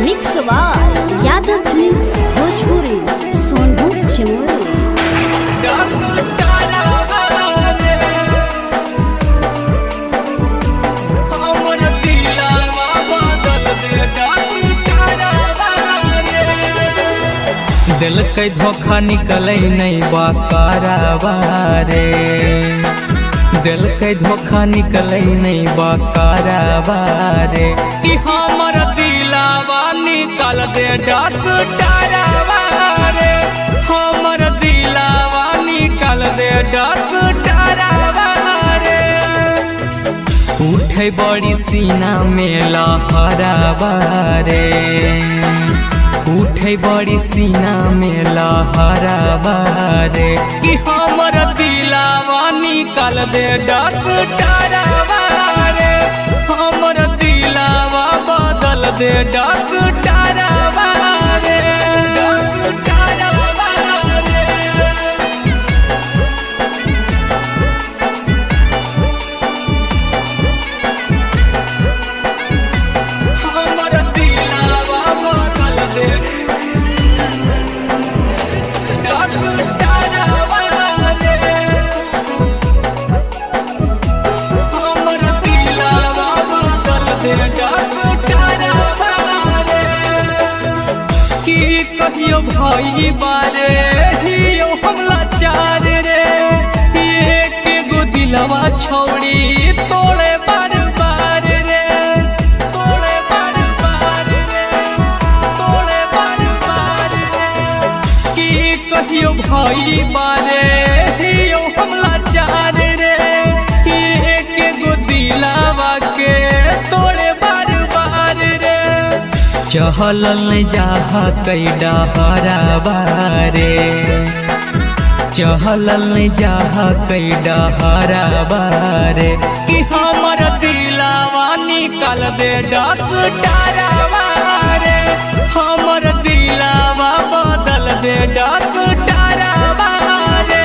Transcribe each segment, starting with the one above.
Mix by Yadav films Bhojpuri Sonu Chimori. दिल के धोखा निकले नहीं बाकारावा रे, दिल के धोखा निकले नहीं बाकारावा रे, कि हमर दिलावा निकल दे डॉक्टरवा रे, हमर दिलावा निकल दे डॉक्टरवा रे। उठे बड़ी सीना में लहरावा रे, उठे बड़ी सीना में लहरावा रे, कि हमर दिलावा निकल दे डॉक्टरवा रे, हमर दिलावा बदल दे डॉक्टरवा रे, डॉक्टरवा रे। हमर दिलावा बदल दे भाई बारे हियो हमला चार रे, एक गो दिलवा छोड़ी तोड़े बार बार रे, तोड़े बार बार रे, तोड़े बार बार रे। की कहियो भाई बारे हियो हमला चार रे, एक गो दिलवा के तोड़े बार बार रे। चहलल जाहा कई डहरावा रे, चहलल जाहा कई डहरावा रे, कि हमर दिलावा निकल दे डॉक्टरवा रे, हमर दिलावा बदल दे डॉक्टरवा रे,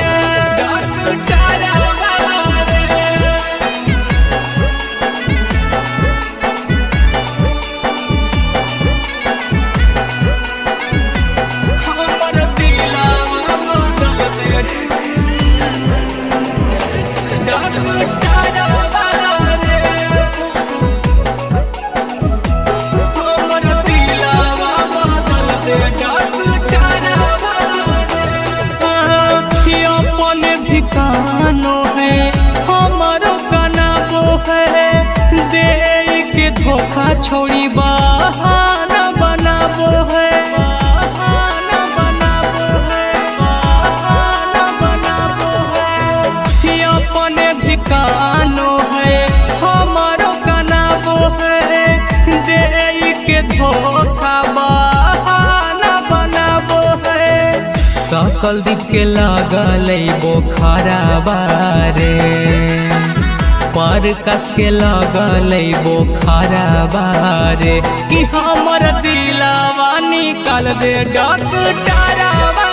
डॉक्टरवा रे। ठिकानो है हमारो कनाबो है, दे के धोखा छोड़ी बहाना बनाबो है, बहाना बनाबो है, बहाना बनाबो है। अपने ठिकानो है हमारो कनाबो है, दे के धोखा बहाना बनाबो है। सकल दीप के लागल बोखारावा रे, पर कस के लागल बोखारावा रे, कि हमर दिलावा निकल दे डॉक्टरवा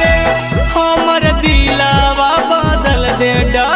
रे, हमर दिलावा बदल दे डॉक्टरवा।